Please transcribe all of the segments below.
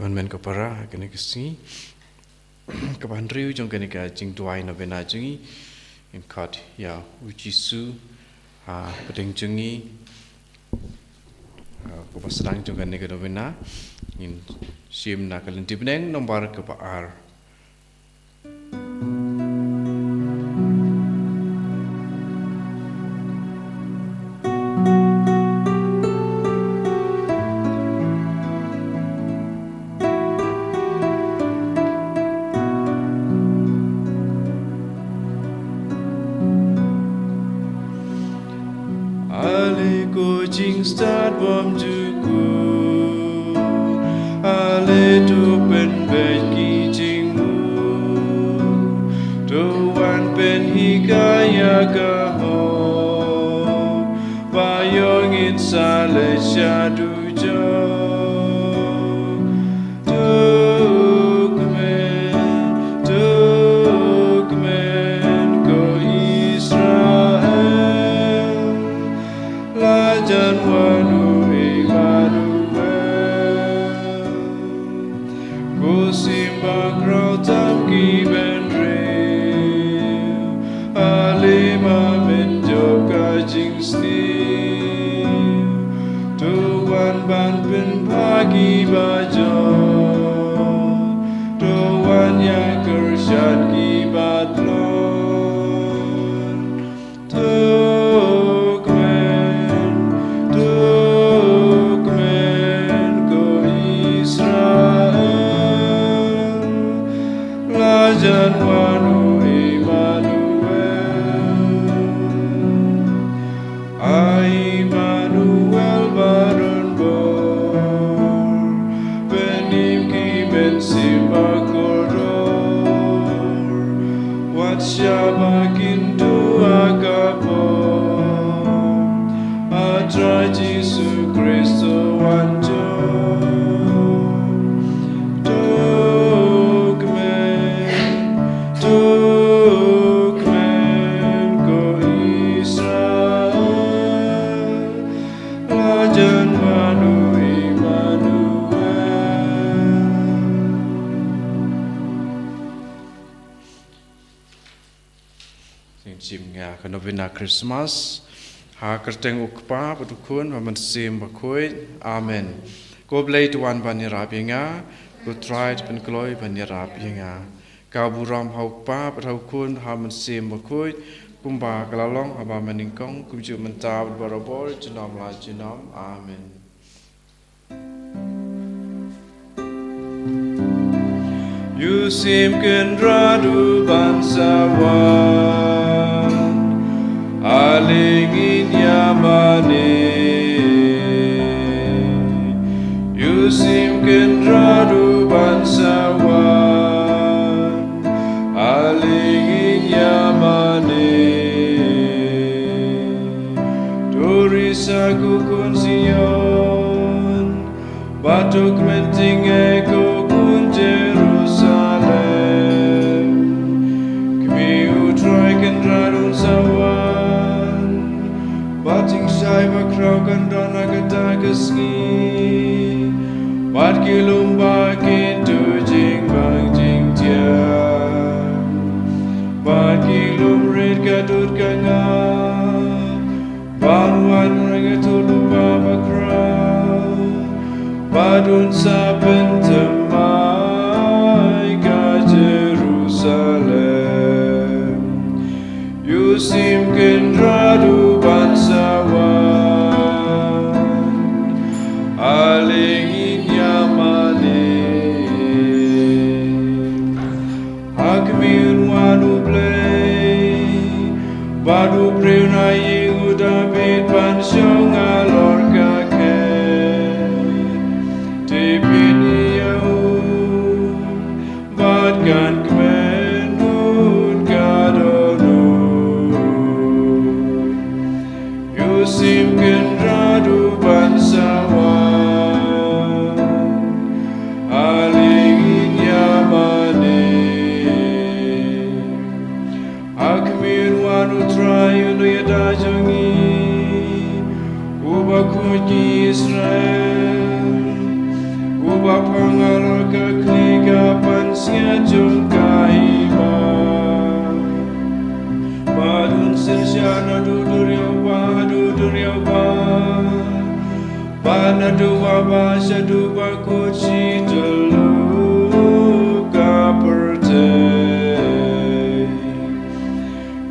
Tuhan men kapara kene kesi kapan riu jong kene ka jing tuai na bena jungi in kat ya ujisu pedeng jungi ko pasrang jong kene ka bena in sim na kalen tibneng nombar ka par start bom juku ale tu pen beki jingmu tu wan pen hikaya ka ho bayong it sale shadu jo Pagi bajon, doan yang kersyat kibat lon. Tukmen ko Israel, lajan wanu Immanuel, Immanuel barun Simba koror, wat syabakin doa kapon, atra Yesus Kristus wanjo. Tukmen ko Israel, lajan manu Jimnya kenovena Christmas ha kerteng ukpa pedukun waman sim bakoi amen ko blai tuan banira pinga ko tried pen kloi banira pinga ka buram haukpa pedukun ha man sim bakoi kumba kalalong haba meningkong kumju menta barabol jenam la jenam amen. Yusim kendradu bangsawan alingin yamane Yusim kendradu bangsawan alingin yamane Turisaku kun Sion batuk menting eko kun Jerusalem Kami utrai kendradu sawan bating syai bakrau kandana kata keski bat kilum bakin tu jing bang jing tiang bat kilum red kadut kanga baruan rengatu lupa bakrau badun saben temai ka Jerusalem Yusim kendradu bangsawan alingin yamane Hakmin wanu blay badu preuna yingu David pansyong alor kake tipin yahun badkan kemenun kadonu Yusim kendradu bangsawan alingin yamane Akmin wanu trayun yadajongi ubakuji Israel Ubah pengaruh kekligapan sia jungkaiba Madun sirsyana dudur yoba Bana dua basya dua kuci telu kapertai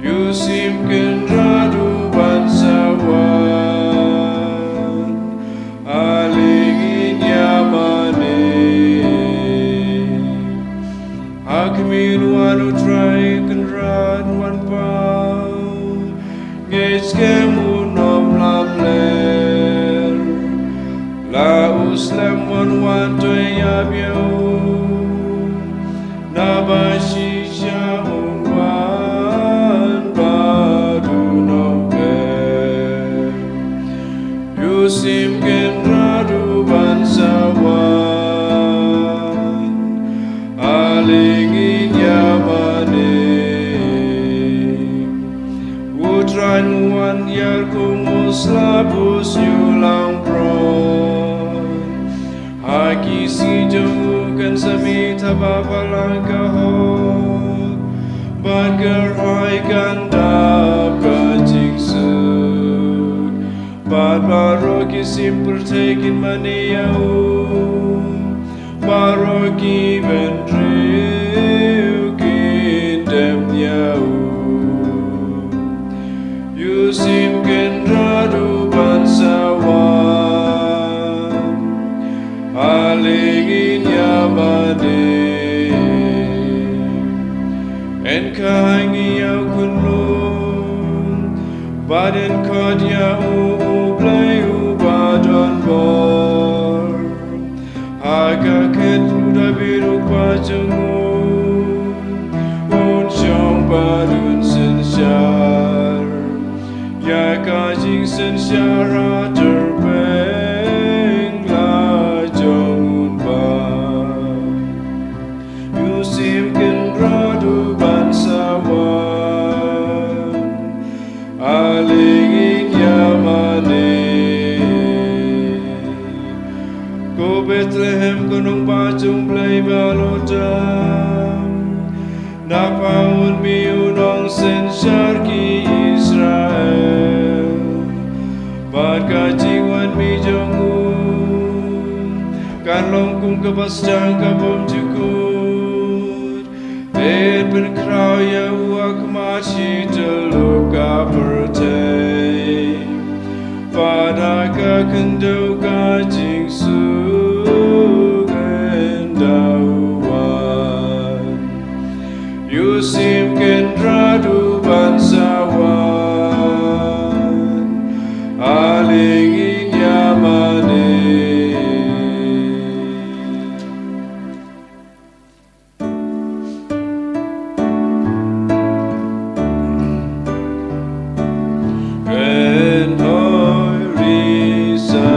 Yusim kendra duban sawan Alingin yamane Hakimin wanu trai kendra wan pau Ngej kemu nom lam ler La uslam wan toy yabiau Nabashi syahun wan badu noker Yusim kendra duban sawan Alingin yamane Utran wan yalkumus labus yulang pron Haki si jauhkan sami tabapalang kahok Bagar hai gandap kajingsuk Bad baroki simpur tekin maniyau Baroki vendriu kindem yau Yusim kendra duban sawan Alingin yamane Enkahangi yau kunlun Badan kod yau ublay ubadon bor Haga ketluda biru pajengun Unsyong badun sensyar Ya kajing sensyara terbeng la jongun ba Yusim kendra duban sawan Alingin yamane Ko Bethlehem gunung pacung blay balodam Napaun miunong sensyar ki Israel Bad kajingwan mi jongun Kan longkung kepasjang kabom jukut Ed penkrau yahu akmaci teluk kapertai Pada kakendau kajing sugandauan Yusim kendra duban sawan Alingin yamane Kenhoi risa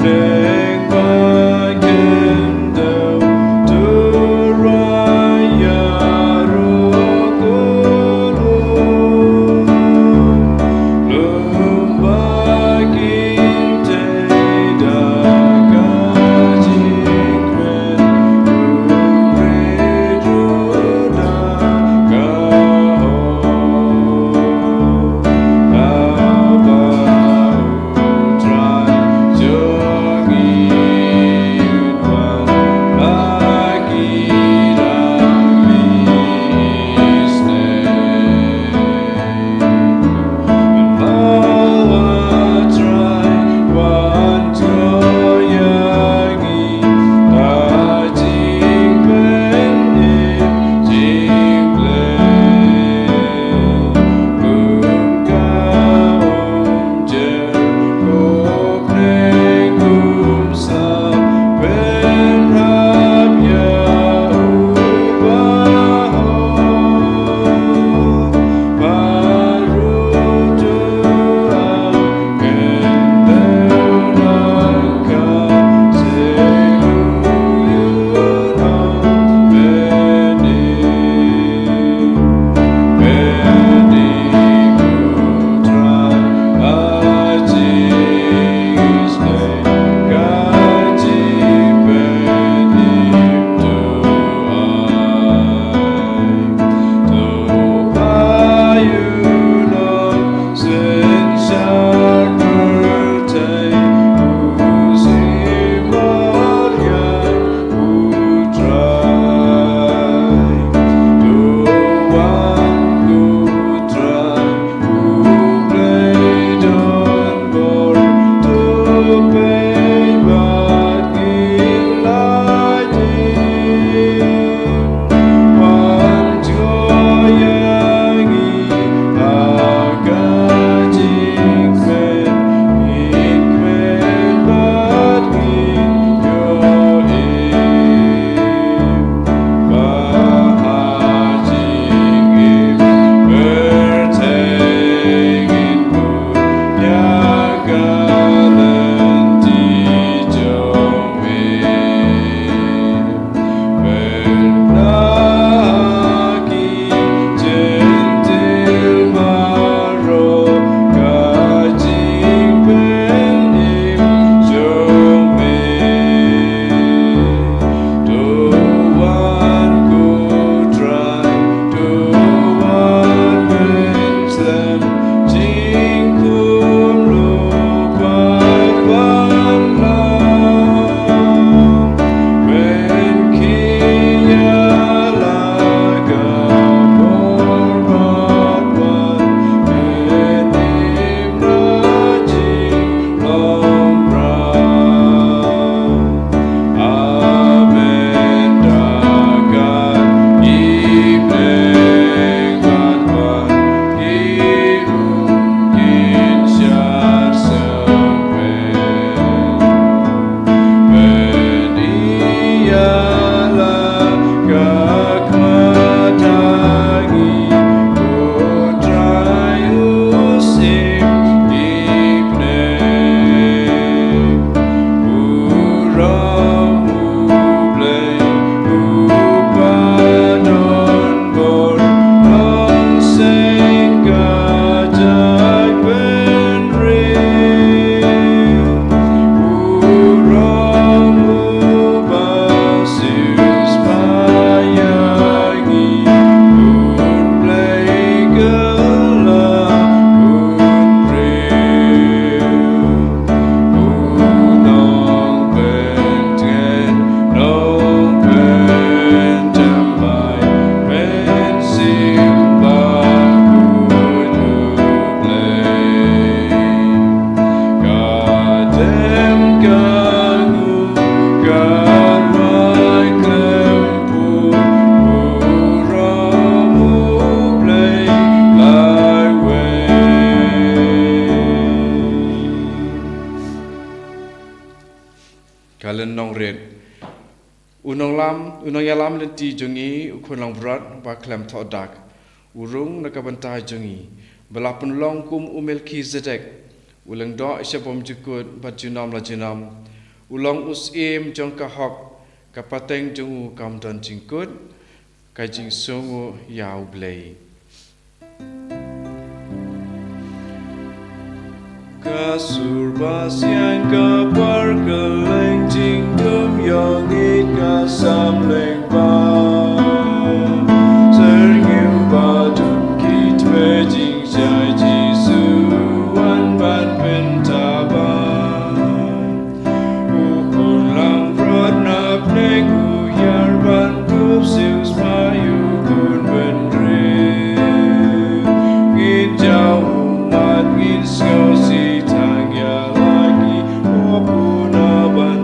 Deng bagendau Turaya rokulu Kalian nong red, unong yalam lenti jongi ukun lang berat baklem thodak, urung nakabantai jongi, belapun long kum umel ki zedek, ulang do isyapom jukut bat junam la junam, ulang usim jong kahok, kapateng jongu kam don jingkut, kajing sungu yau blei. Kasur basian kapar keleng jing dum yang it kasam leng ba sergiu badum ki twe jing jai jisu wan ban ben taban ukun lang prot nap neng uyar ban dup sius mayu kun ben dre ngin jauh umat ngin skosi tang ya lagi wapuna ban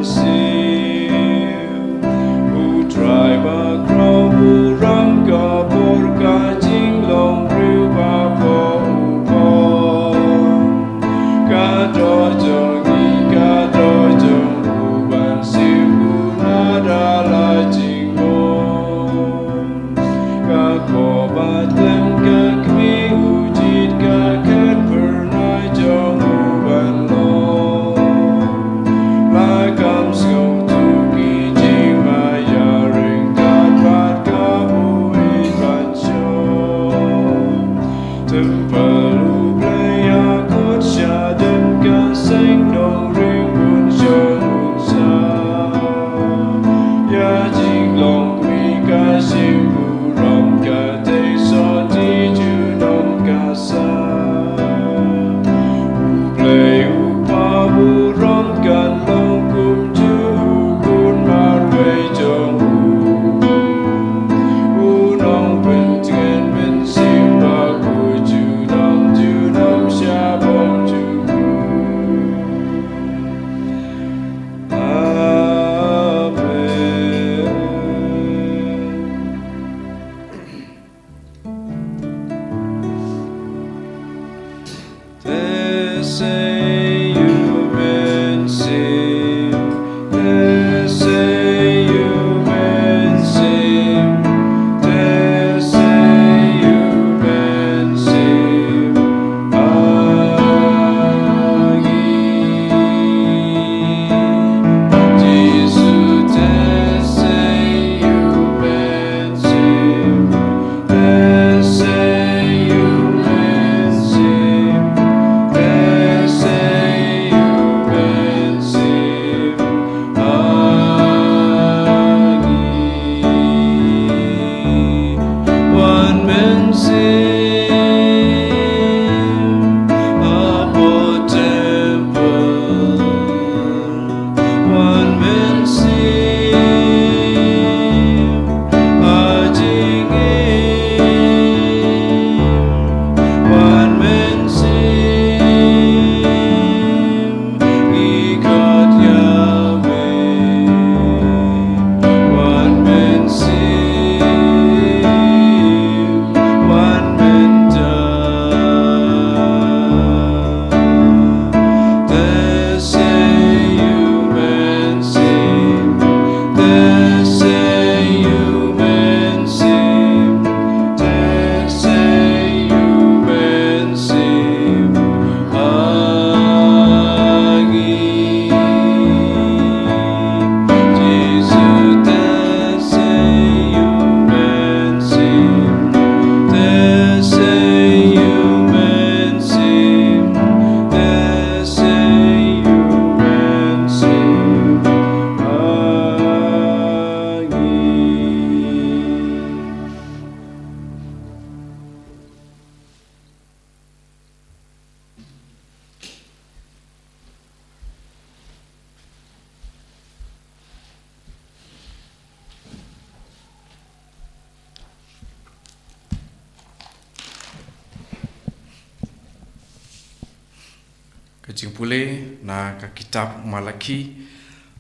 kecing pule na ka kitab Malaki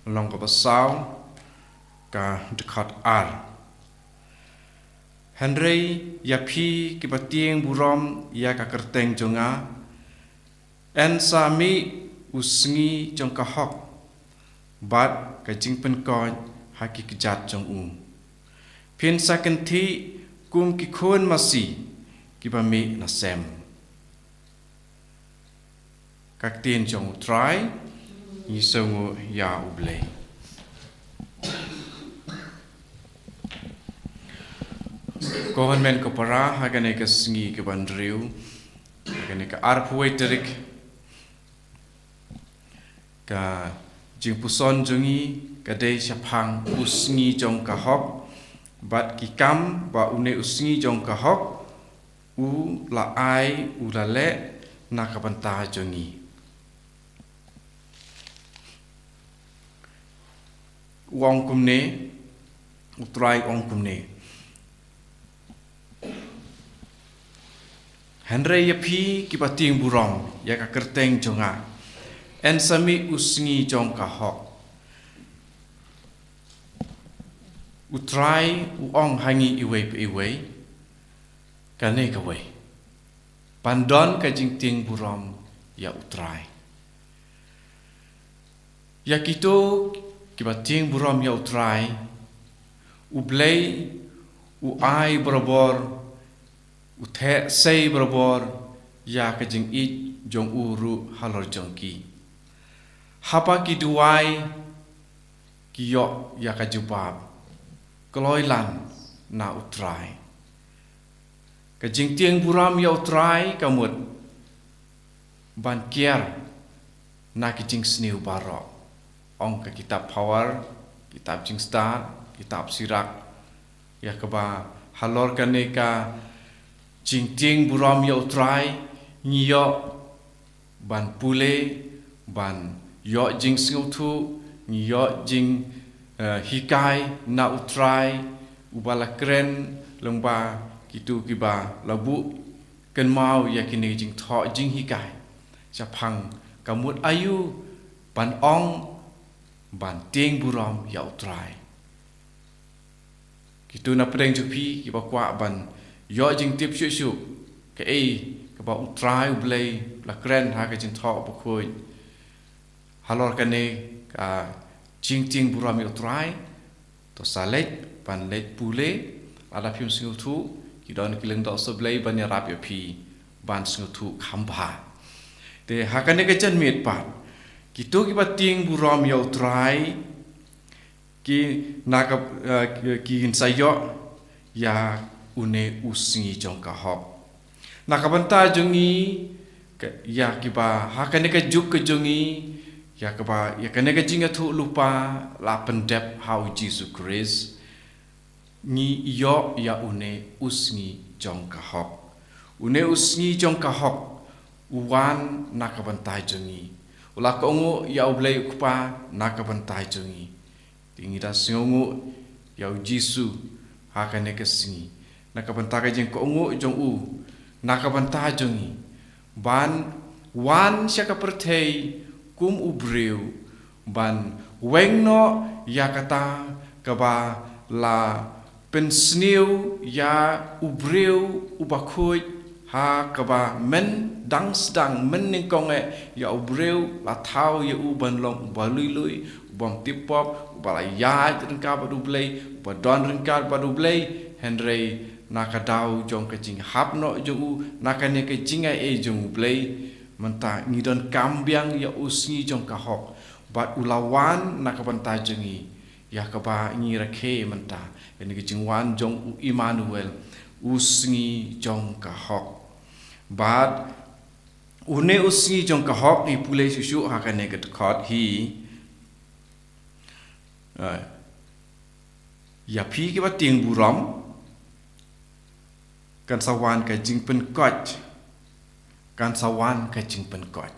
long ka pasau ka dekat ar. Henry ya phi ki patieng burom ya ka kerteng jonga en sami usngi jong ka hok bat ka jing pen kon haki kejat jong pin sakenti kum ki khon masi ki ba mi na sem các tiên trong trái như sông ya uble kohan men ko para hagane ka singi ke bandriu hagane ka arpoeterik ka jingpuson jungi ka dei siaphang usngi jong ka hok bat ki kam ba une usngi jong ka hok u la ai u la le na ka banta jongi uang kumne utrai uang kumne Henry ya phi ki pating burong ya ka kerteng jonga en sami usngi jong ka hok utrai uang hangi iwe ka ne ka we pandon ka jing ting burong ya utrai ya kito kiba ting buram ya utrai ublei u ai barabor u the sei barabor ya ka jing I jong uru halor jong ki hapa ki duai ki yo ya ka jubab kloilan na utrai ka jing ting buram ya utrai kamut ban kier na ki jing sniu barok ong ka kitab power, kitab jing start, kitab sirak ya keba halor kaneka jing ting buram ya utrai nyo ban pule ban yo jing singuthu nyo jing hikai na utrai ubala kren lengba kitu kiba labu ken mau ya kini jing tho jing hikai japang kamut ayu ban ong ban ting buram ya utrai kitu na pedeng jupi ki ba kwa ban yo jing tip shu shu ke ka ba utrai ublei la kren ha ka jing tho ba khoi halor kane ka jing ting buram ya utrai to salet ban let pule ada phim singu thu ki don ki leng do so blei ban ya rap ya phi ban singu thu khamba te ha kane ka chen mit pa kitu ki bating buram ya utrai ki naka ki insayo ya une usngi jong ka hok naka banta jongi ya ki ba hakane ka juk ka jongi ya ka ba ya kane ka jinga thu lupa la pendep how Jesus Christ ni yo ya une usngi jong ka hok une usngi jong ka hok uwan naka banta jongi ulah kongu ya ublei kupa naka bantai jongi tingi da singu ya Jisu hakane kesingi naka bantai jeng kongu jong u naka bantai jongi ban wan syaka pertei kum ubreu ban wengno ya kata kaba la pensniu ya ubreu ubakhuj ha kaba men dang sedang men ningkong ya ubreu la thau ya u ban long ba lui bom tipop ba la ya ringka ba du blei ba don ringka ba du blei Henry nakadau jong ka jing hapno jo u nakane ka jinga e jong blei menta ngidon kambiang ya usni jong ka hok ba ulawan nakabanta jengi ya ka ba ngi rakhe menta ni ka jingwan jong u Emmanuel usni jong ka hok ba une usni jong ka hok ni pulei susu ha ka ne ka khot hi ya phi ki ba ting buram kan sawan ka jing pen kot kan sawan ka jing pen kot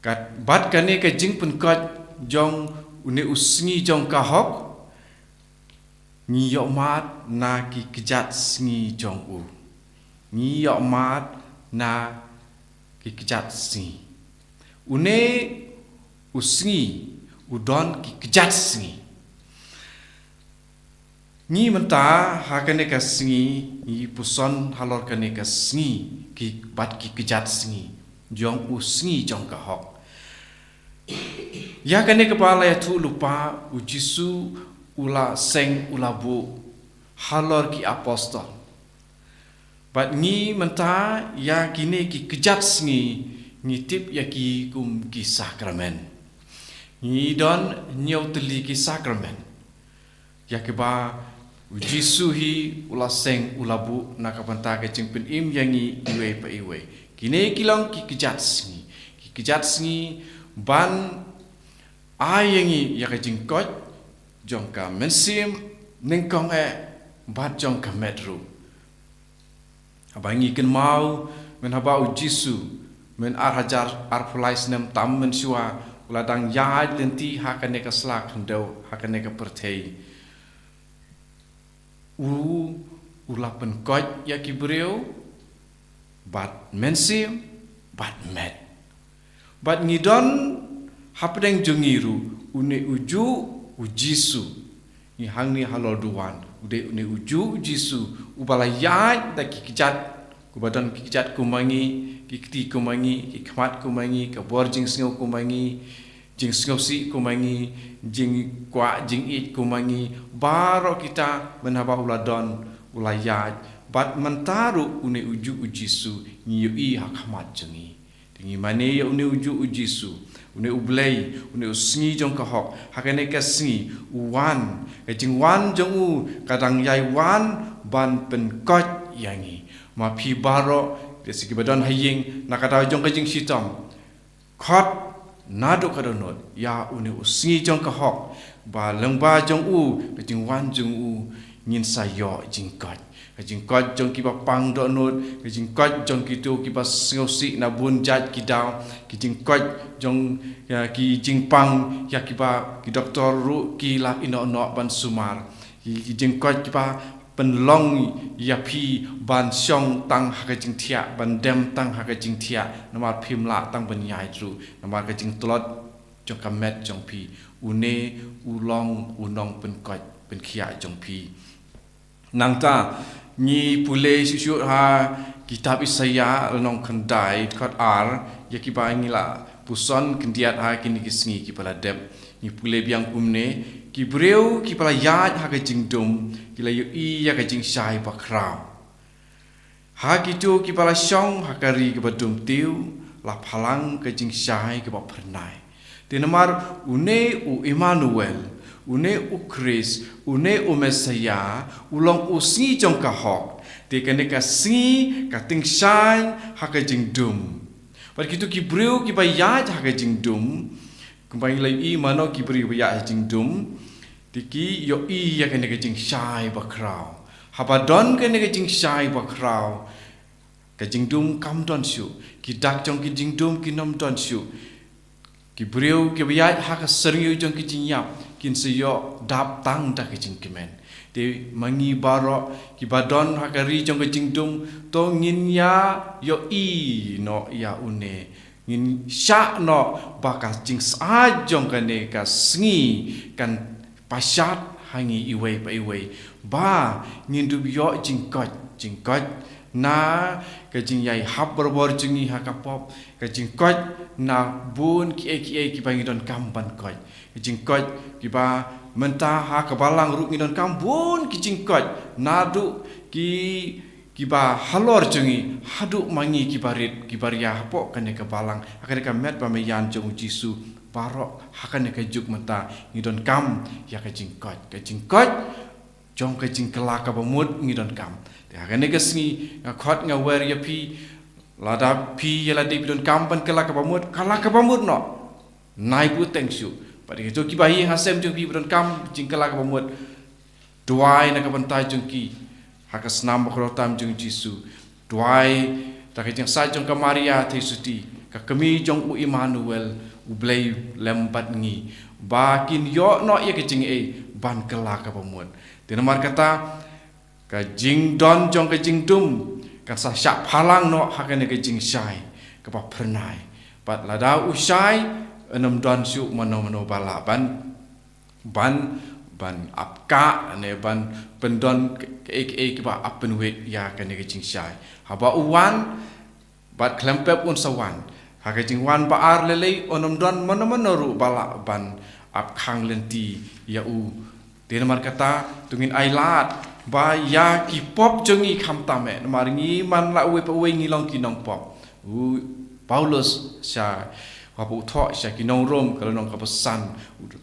kat bat ka ne ka jing pen kot jong une usni jong ka hok ni yo mat na ki kjat sngi jong u ni yo mat na ki kejat singi. Une usingi udon ki kejat singi. Ni menta hakane ka singi ni puson halor kane ka singi ki bat ki kejat singi. Jong usingi jong ka hok. Ya kane kepala ya tu lupa ujisu ula seng ula bu halor ki apostol. Bat ni menta ya kini ki kejat singi ngitip ya ki kum ki sakramen. Ni don nyau teli ki sakramen. Ya ke ba uji suhi ula seng ula bu nakapanta ke cingpin im yangi iwe pa iwe. Kini kilang ki kejat singi. Ki kejat singi ban ayangi ya ke jingkot jongka mensim ningkong bat jongka medru. Abangi ken mau men haba ujisu men arhajar arpulais nem tam men siwa uladang yaad lenti hakane ka slak hendau hakane ka pertei ulapen koj ya kibreu bat mensim bat med bat ngidon hapdeng jungiru une uju ujisu ni hangni halol duan ude une uju ujisu ubala yaad da kikijat kubadan kikijat kumangi kikti kumangi, kikmat kumangi, kabor jing singau kumangi, jing singau si kumangi, jing kwa jing it kumangi, baro kita menaba uladon ulayat, bat mentaru une uju ujisu nyui hakamat jengi. Tingi mane ya une uju ujisu, une ublei, une usingi jong kahok, hakane ka singi uwan, jing wan jong u kadang yai wan ban penkot yangi, ma pi baro Desi kibadan haying nakataw jong kajing sitam khot nado kadonot ya uni usingi jong kahok ba lengba jong u kajing wan jong u ngin sayo jingkot kajing kot jong kiba pang donot kajing kot jong kitu kiba ngosi na bun jat kidaw kajing kot jong ya ki jingpang ya kiba ki doktor ru ki la ino no ban sumar ki jingkot kiba penlong ya pi ban syong tang hakajing tia ban dem tang hakajing tia namar phimla tang ban yai tru namar kajing tlot jong kamet jong pi une ulong unong pen kot pen khia jong pi nangta ni pule sisu ha kitab Isaya nong khandai khot ar yakiba ngila puson kendiat ha kini kisngi kipala dep ni pule biang kumne ki breu ki pala yat ha ka jingdum ki la yu i ya ka jing sai pa kraw ha ki tu ki pala shong ha ka ri ki badum tiu la phalang ka jing sai ki ba pernai tinamar une u Emmanuel une u Chris une u Messiah ulong u si jong ka hok te ka ne ka si ka ting sai ha ka jingdum par ki tu ki breu ki ba yat ha ka jingdum kumpai lai i mano ki beri ya jing dum tiki yo i ya kene ke jing sai ba kraw habadon kene ke jing sai ba kraw ke jing dum kam don shu ki dak jong ki jing dum ki nom don shu ki breu ki ya ha ka seryu jong ki jing yap kin se yo dap tang da ke jing kimen te mangi baro ki badon ha ka ri jong ke jing dum to ngin ya yo i no ya une ngin sya no bakas jing sa jong kane ka sngi kan pasat hangi iwe pa iwe ba ngin du yo jing kot na ka jing yai hab bor jingi ha ka pop ka jing kot na bun ki ba ngidon kamban kot jing kot ki ba menta ha ka balang ru ngidon kambun ki jing kot na du ki ba halor jungi hadu mangi kibarit kibaria hapo kane ka balang akane ka met ba me yan jong jisu parok hakane ka juk mata ngidon kam ya ka jingkot jong ka jing kelaka bamut ngidon kam te hakane ka sngi khot nga wer ya pi lada pi ya la de bidon kam ban kelaka bamut no nai bu tengshu padi to ki ba hi hasem jong pi bidon kam jing kelaka bamut duai na ka bantai jong ki hakas nam bakrotam jong Jisu duai tak jeng sa jong ka Maria the suti ka kami jong u Emmanuel u blai lempat ngi bakin yo no ye ke jing ban kelak ka pamut tinamar kata ka jing don jong ka jing dum ka sa syak phalang no hakane ka jing sai ka kepa pernai pat lada usai enam don syuk mano bala ban apka ne ban pendon ke ba apen wet ya kan ke jing syai haba uwan bat klempep un sawan ha ke jing wan ba ar lele onom don mano ru bala ban ap khang lenti ya u tin mar kata tungin ailat ba ya ki pop jongi kham tame mar ngi man la we pa we ngi long ki nong pop u Paulus sya wapu tho sya ki nong rom kalau nong kapesan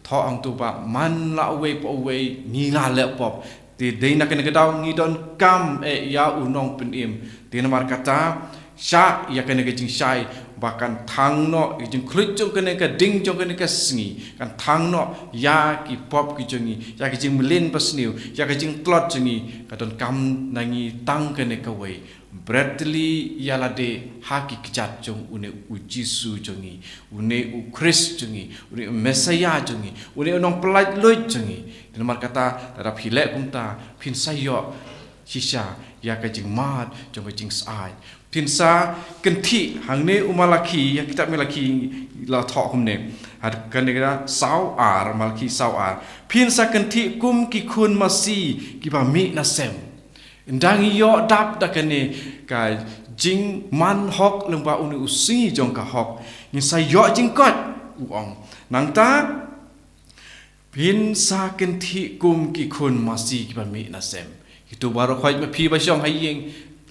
tho ang tu ba man la we pa we ngi la le pop ti dei nak ne kedau ngi don kam ya u nong pen im tin mar kata sya ya kene ke jing syai bahkan thang no jing khlit jong kene ka ding jong kene ka sngi kan thang no ya ki pop ki jongi ya ki jing melin pasniu ya ki jing tlot jongi ka don kam nangi tang kene ka wei bradley yala de haki kjat jong une u jisu jongi une u chris jongi une messiah jongi une nong pelaj loit jongi den mar kata darap hilek kumta phin sayo shisha ya ka jing mat jong ka jing sai pinsa kenti hang ne umalaki ya kita melaki la thok humne had kanega saw ar malaki saw ar pinsa kenti kum ki kun masi ki ba mi na sem ndang yo dap da kane ka jing man hok leng ba uni usi jong ka hok ni sa yo jing kot uong nang ta pinsa kenti kum ki kun masi ki ba mi na sem itu baru khoi ma phi ba shong hai yeng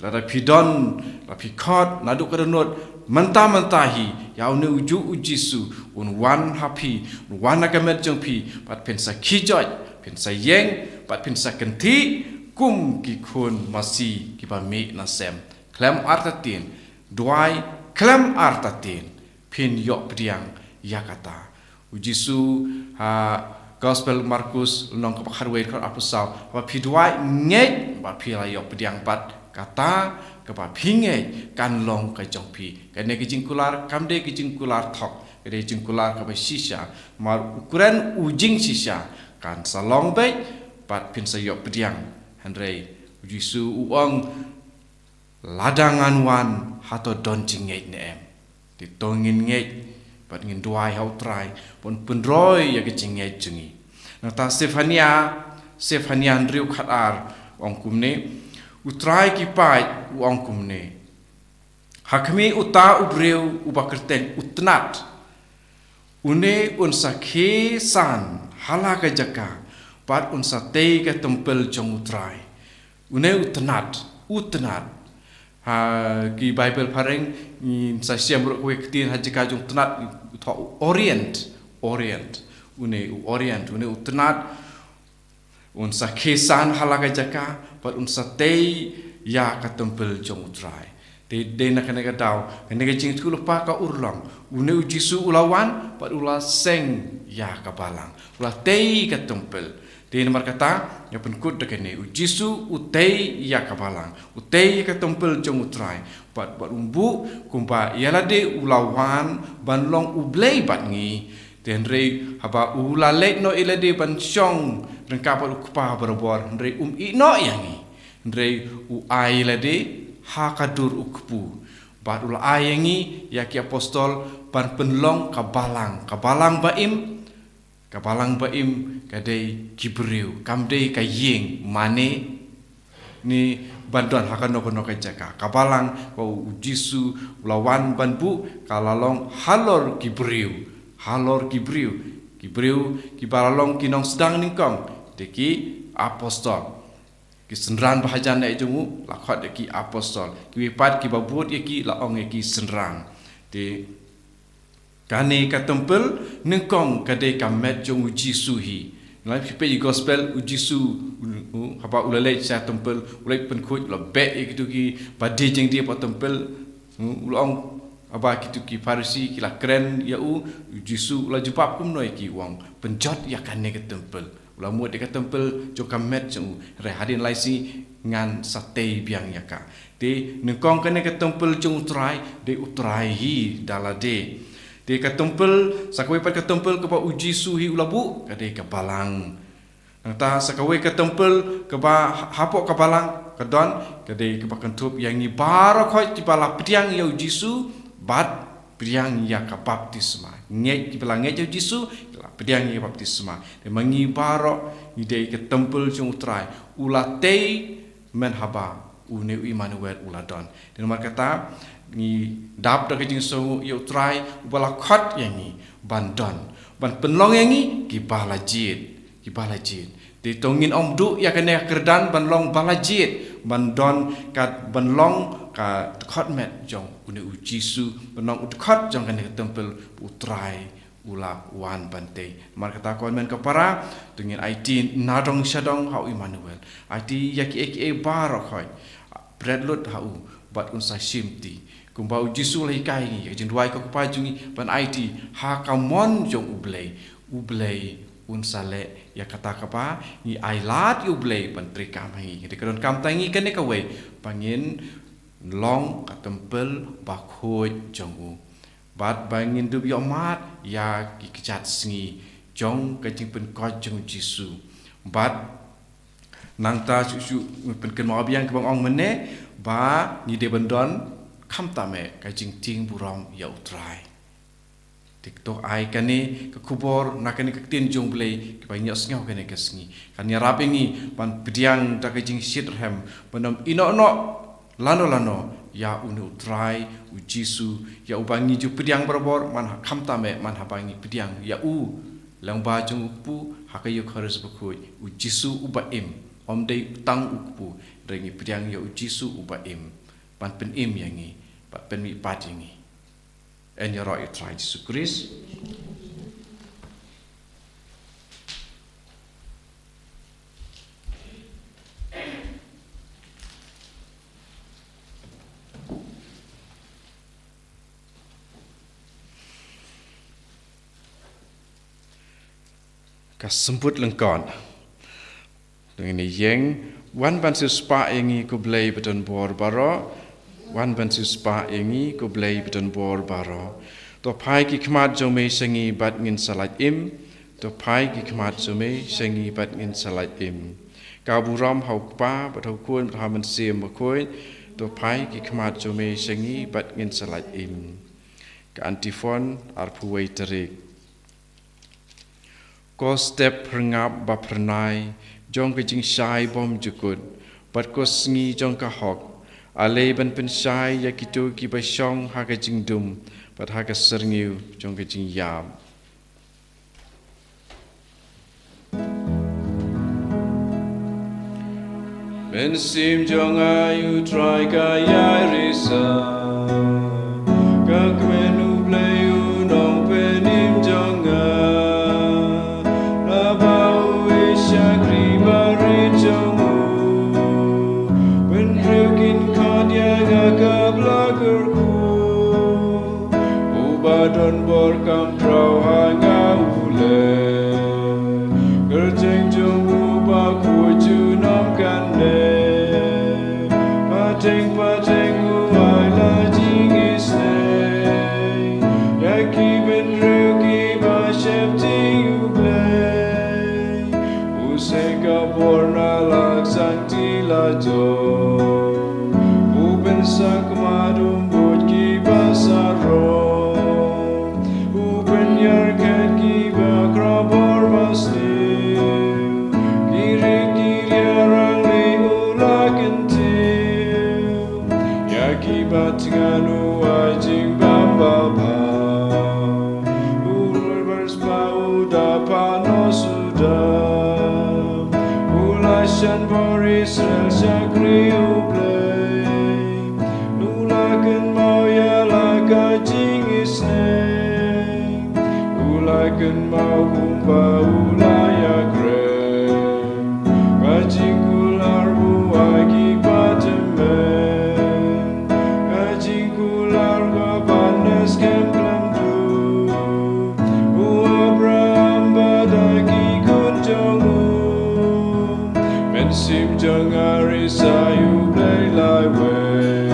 la pidon la pikot naduk kerenut mentah-mentahi ya unu uju ujisu un wan happy wan agamet jong pi pat pensa kijoj pensa yeng pat pensa kenti kum ki kun masi ki ba mi na sem klem artatin duai klem artatin pin yok pediang yakata ujisu ha Gospel Markus nong ka harwe ka apusau ba pidwai nget ba pi la yok pediang pat kata kepa pingai kan long ka jong pi kene ki jingkular kamde ki jingkular thok kene jingkular ka shisha mar ukuran ujing shisha kan salong be pat pin sayok pediang handrei ujisu uang ladangan wan hato don jinget ne em ditongin nget pat ngin duai hau trai pon pendroi ya ki jinget jengi nata Stefania Andrew khatar ong kumne utrai ki pai uang kumne hakmi uta ubreu ubakerten utnat une unsa ke san halaka jaka pat unsa te ka tempel jong utrai une utnat ha ki bible pareng ni sa siam ro we ktin ha jaka jong utnat orient une utnat unsa kesan halaka jaka pat unsa te ya ka tempel jong utrai te de na kana ka dau kana ka jing tu lupa ka urlang une ujisu ulawan pat ula seng ya ka balang ula te ka tempel te nomor kata ya penkut de kene ujisu utei ya ka balang utei ka tempel jong utrai pat umbu kumpa yala de ulawan banlong ublei bat ngi tenre haba ulale no ilade ban chong rengkap ukpa berbor ndre ino yangi ndre u ailade hakadur ukpu bad ul ayangi ya ki apostol ban penlong kabalang baim kadai kibriu kamdei kayeng mane ni bantuan hakano kono kajaka kabalang ko ujisu lawan banbu kalalong halor kibriu ki balalong kinong sedang ningkong deki apostol ki senran bahajan na ijumu lakhat deki apostol ki wipat ki babut ki laong ki senrang de kane ka tempel ningkong kade kamet jong uji suhi ngai pipe gospel uji su haba ulale sa tempel ulai penkhut la be gitu ki badi jeng dia pa tempel ulong aba kitu ki farisi ki la kren ya jisu la jupap kum noi ki wang penjot ya kan ne ke tempel ula mu de ke tempel jo kamet ju re hadin lai si ngan sate biang ya ka de nengkong kan ne ke tempel jung utrai de utrai hi dalade de ke tempel sakwe pa ke tempel ke pa uji suhi ula bu ka de ke balang ta sakwe ke tempel ke ba hapok ke balang ke don ke de ke pa kentup yang ni baro khoi ti bala pediang ya jisu bat Pediang ia ka baptisma. Ngai bilang ngai jau Jisu, pediang ia baptisma. Dia mangi barok ide ke tempel jung utrai. Ula tei menhaba une Immanuel uladon. Dan nomor kata ni dap dak jing so ia utrai ubala khot yang ni bandon. Ban penlong yang ni ki balajit. Di tongin om du ya kena kerdan banlong balajit. Bandon kat banlong ka khot met jong une u Jisu benong u khot jong kan tempel utrai ula wan bante mar kata kon men kapara tungin IT nadong shadong hau Immanuel IT yaki eke bar khoi bread lut hau bat un sa simti kumba u Jisu lai kai jing duai ko pa jungi ban IT ha kamon jong ublei un sale ya kata kapa ni ailat ublei ban trikam hi de kadon kam tangi kan ka we pangin long ka tempel bakhoi jongu bat bangin du biomat ya ki kechat sngi jong ka jing pen ko jong Jisu bat nang ta su pen ken ma biang ke bang ong mene ba ni de bandon kham ta me ka jing ting buram ya utrai TikTok ai kani ke kubor nakani ke tin jong blei ke banyak sngaw kani ke sngi kan ya rapingi ban pediang ta ka jing sitrhem banom ino lano ya unu utrai u Jisu ya ubangi ju pediang berbor man kham tame man habangi pediang ya u lang ba jung pu hakayu kharis bakui u Jisu ubaim om dei tang ukpu rengi pediang ya u Jisu ubaim pan pen im yangi pat pen mi pat yangi en ya ro utrai Jisu Kris ka semput lengkon dengan yang wan ban spa ingi ko blei beton bor baro wan ban spa ingi ko blei beton bor baro to pai ki khmat jome sengi bat ngin salat im to pai ki khmat jome sengi bat ngin salat im ka buram hau pa bat hau kun bat haman sim bakoi to pai ki khmat jome sengi bat ngin salat im ka antifon arpuwei terik ko step perngap ba pernai jong ke jing sai bom jukut bat ko sngi jong ka hok ale ban pen sai ya kitu ki ba shong ha ke jing dum bat ha ke serngiu jong ke jing yam ben sim jong ayu try ka ya risa ka kmenu bleu nong penim jong Don bor kam trau hanga ule gerjeng jong uba ku ju nam kan ne pateng uai la jing isne yaki ben rugi ba shepti uble useka borna lak santi la jo uben sak madum bot ki basaro Batinganu ajing bamba ulur bersbau dapat no sudah ulashan for Israel syakri uplay nulakan mau ya laka jing isne ulakan mau kumpa ulaya krem kajing kular buai kibateme Sim jangari sayu play lai way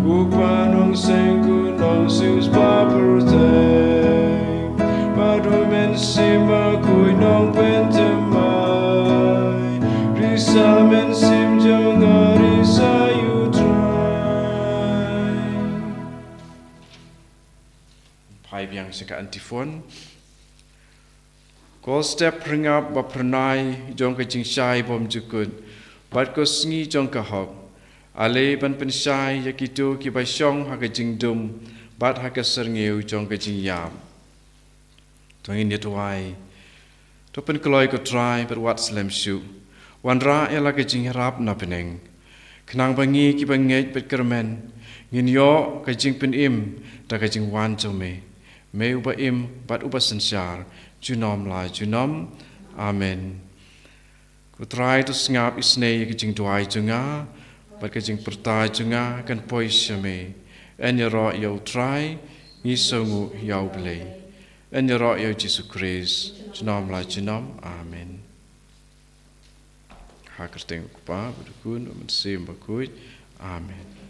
upanong sengku nong sius papurtay madumen sim akui nong pentemay risa men sim jangari sayu try singka antifon. Ko step ringap ba pernai jong ka jing shai bom jukut. Bat ko sngi jong ka hop. Ale ban pen shai ya kitu ki ba shong ha ka jing dum. Bat ha ka serngeu jong ka jing yam. Tuangin dia tuai. To pen keloi ko try but what slam shu. Wan ra ela ka jing rap na peneng. Kenang bangi ki banget bet kermen. Ngin yo ka jing pen im ta ka jing wan jome. Me uba im bat uba sensyar. Junom la junom. Amen. Ku try to ngap isne ka jing tuai junga. Bat ka jing pertai junga kan poi syame. En ro yo try ngi songu yo blei. En ro yo Jesus Christ. Junom la junom. Amen. Haker tengok pa, berdukun, mensim bakui. Amen.